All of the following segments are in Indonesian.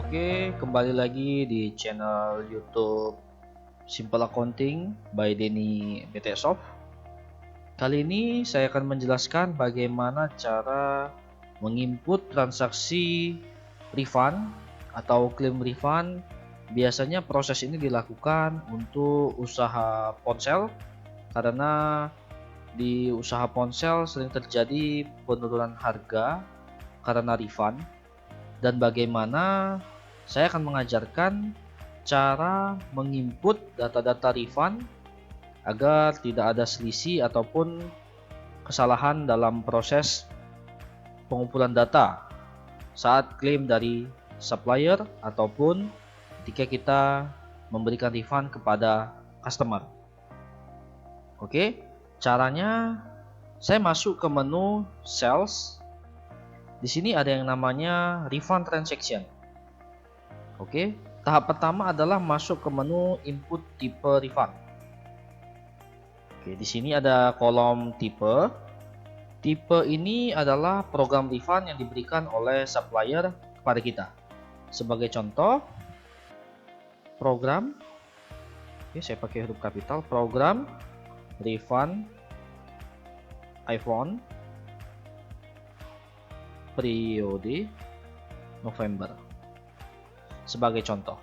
Oke, kembali lagi di channel YouTube Simple Accounting by Denny BTSoft. Kali ini saya akan menjelaskan bagaimana cara menginput transaksi refund atau klaim refund. Biasanya proses ini dilakukan untuk usaha ponsel karena di usaha ponsel sering terjadi penurunan harga karena refund. Dan bagaimana saya akan mengajarkan cara menginput data-data refund agar tidak ada selisih ataupun kesalahan dalam proses pengumpulan data saat klaim dari supplier ataupun ketika kita memberikan refund kepada customer. Oke, caranya saya masuk ke menu sales. Di sini ada yang namanya refund transaction. Oke, tahap pertama adalah masuk ke menu input tipe refund. Oke, di sini ada kolom tipe. Tipe ini adalah program refund yang diberikan oleh supplier kepada kita. Sebagai contoh, program, oke, saya pakai huruf kapital, program refund iPhone periode November sebagai contoh.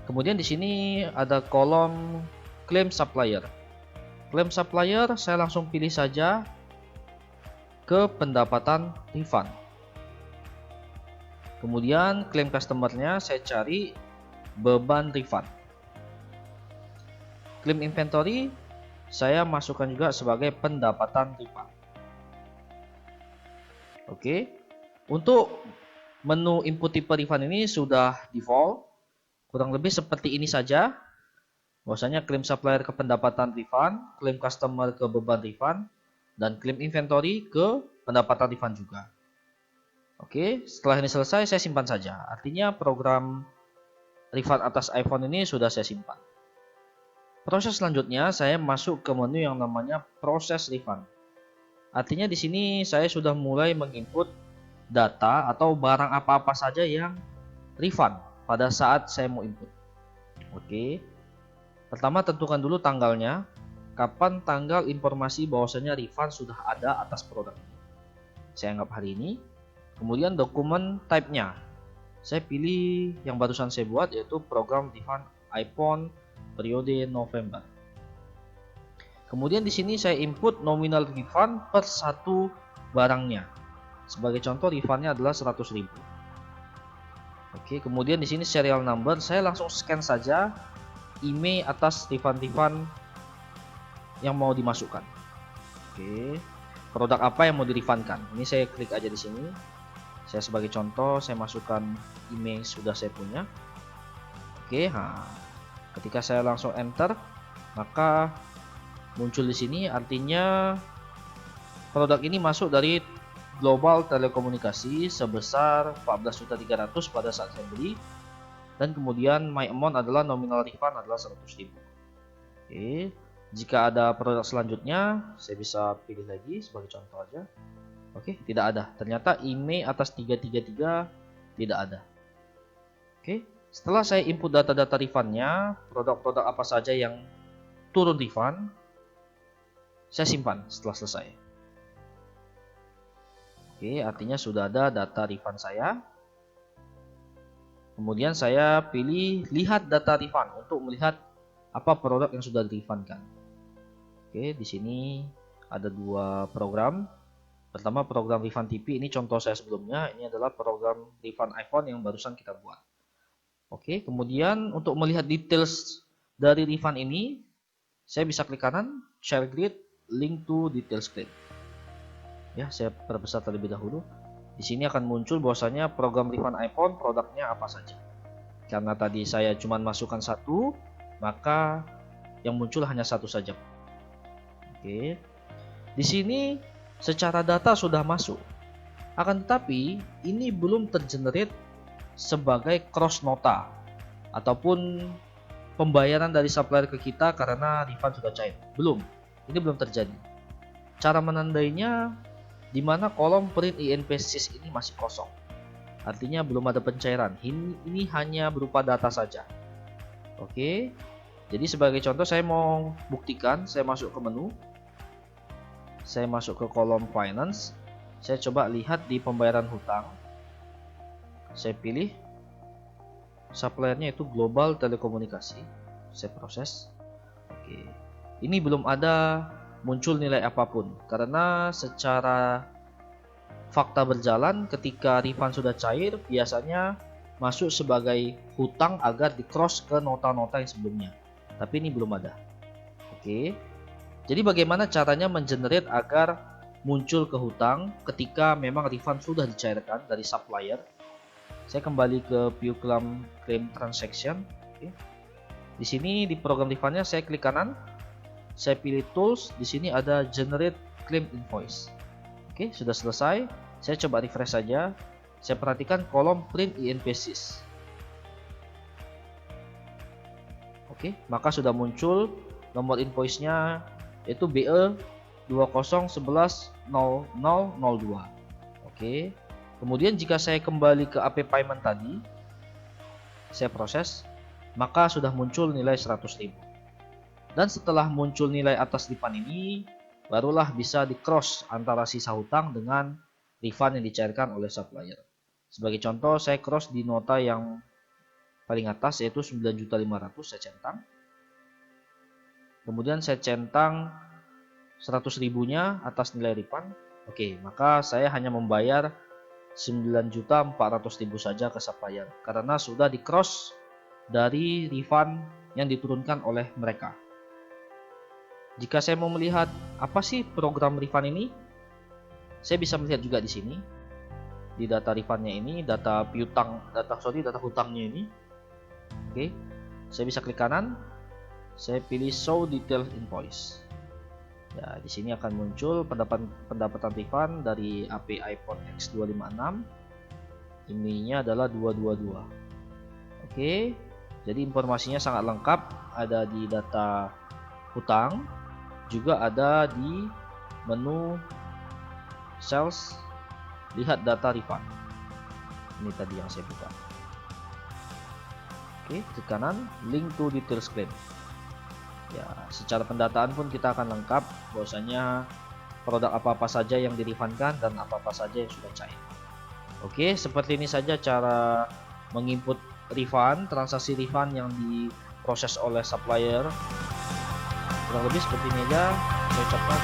Kemudian di sini ada kolom klaim supplier. Klaim supplier saya langsung pilih saja ke pendapatan refund. Kemudian klaim customernya saya cari beban refund. Klaim inventory saya masukkan juga sebagai pendapatan refund. Oke, untuk menu input tipe refund ini sudah default, kurang lebih seperti ini saja. Bahwasanya klaim supplier ke pendapatan refund, klaim customer ke beban refund, dan klaim inventory ke pendapatan refund juga. Oke, setelah ini selesai saya simpan saja. Artinya program refund atas iPhone ini sudah saya simpan. Proses selanjutnya saya masuk ke menu yang namanya proses refund. Artinya di sini saya sudah mulai menginput data atau barang apa-apa saja yang refund pada saat saya mau input. Oke. Pertama tentukan dulu tanggalnya, kapan tanggal informasi bahwasanya refund sudah ada atas produk ini. Saya anggap hari ini. Kemudian dokumen type-nya. Saya pilih yang barusan saya buat yaitu program refund iPhone periode November. Kemudian di sini saya input nominal refund per satu barangnya. Sebagai contoh refundnya adalah 100.000. Oke, kemudian di sini serial number saya langsung scan saja email atas refund yang mau dimasukkan. Oke, produk apa yang mau direfundkan? Ini saya klik aja di sini. Saya sebagai contoh saya masukkan email sudah saya punya. Oke, ketika saya langsung enter maka muncul di sini, artinya produk ini masuk dari Global Telekomunikasi sebesar 14.300.000 pada saat saya beli, dan kemudian my amount adalah nominal refund adalah 100.000. Oke, jika ada produk selanjutnya saya bisa pilih lagi sebagai contoh aja. Oke, tidak ada. Ternyata email atas 333 tidak ada. Oke, setelah saya input data-data refundnya, produk-produk apa saja yang turun refund saya simpan setelah selesai. Oke, artinya sudah ada data refund saya. Kemudian saya pilih lihat data refund untuk melihat apa produk yang sudah direfundkan. Oke, di sini ada dua program. Pertama program refund TV, ini contoh saya sebelumnya. Ini adalah program refund iPhone yang barusan kita buat. Oke, kemudian untuk melihat details dari refund ini, saya bisa klik kanan, share grid, link to details grid. Ya, saya perbesar terlebih dahulu. Di sini akan muncul bahwasanya program refund iPhone produknya apa saja. Karena tadi saya cuma masukkan satu, maka yang muncul hanya satu saja. Oke. Di sini secara data sudah masuk. Akan tetapi ini belum tergenerate sebagai cross nota ataupun pembayaran dari supplier ke kita karena refund sudah cair. Belum. Ini belum terjadi. Cara menandainya di mana kolom print INP SIS ini masih kosong. artinya belum ada pencairan. Ini hanya berupa data saja. Oke, jadi sebagai contoh saya mau buktikan. Saya masuk ke menu, saya masuk ke kolom finance, saya coba lihat di pembayaran hutang. Saya pilih suppliernya itu Global Telekomunikasi, saya proses. Oke, ini belum ada muncul nilai apapun karena secara fakta berjalan ketika refund sudah cair biasanya masuk sebagai hutang agar di cross ke nota-nota yang sebelumnya, tapi ini belum ada. Oke, jadi bagaimana caranya mengenerate agar muncul ke hutang ketika memang refund sudah dicairkan dari supplier? Saya kembali ke view claim transaction. Oke. Di sini di program refundnya saya klik kanan, saya pilih tools. Di sini ada generate claim invoice. Oke, sudah selesai. Saya coba refresh saja. Saya perhatikan kolom print INPSys. Oke, maka sudah muncul nomor invoice-nya yaitu BE 20110002. Oke. Kemudian jika saya kembali ke AP payment tadi, saya proses, maka sudah muncul nilai 100.000. Dan setelah muncul nilai atas refund ini, barulah bisa di cross antara sisa hutang dengan refund yang dicairkan oleh supplier. Sebagai contoh, saya cross di nota yang paling atas yaitu 9.500.000, saya centang. Kemudian saya centang 100.000-nya atas nilai refund. Oke, maka saya hanya membayar 9.400.000 saja ke supplier karena sudah di cross dari refund yang diturunkan oleh mereka. Jika saya mau melihat apa sih program refund ini, saya bisa melihat juga di sini di data refundnya ini, data hutangnya ini. Oke, saya bisa klik kanan, saya pilih show detail invoice. Ya, di sini akan muncul pendapatan refund dari AP iPhone X256. IMEI-nya adalah 222. Oke, jadi informasinya sangat lengkap, ada di data hutang, juga ada di menu sales, lihat data refund. Ini tadi yang saya buka. Oke, klik kanan, link to details claim. Ya, secara pendataan pun kita akan lengkap bahwasanya produk apa-apa saja yang direfundkan dan apa-apa saja yang sudah cair. Oke, seperti ini saja cara menginput refund, transaksi refund yang diproses oleh supplier. Kurang lebih seperti ini aja. Saya ucapkan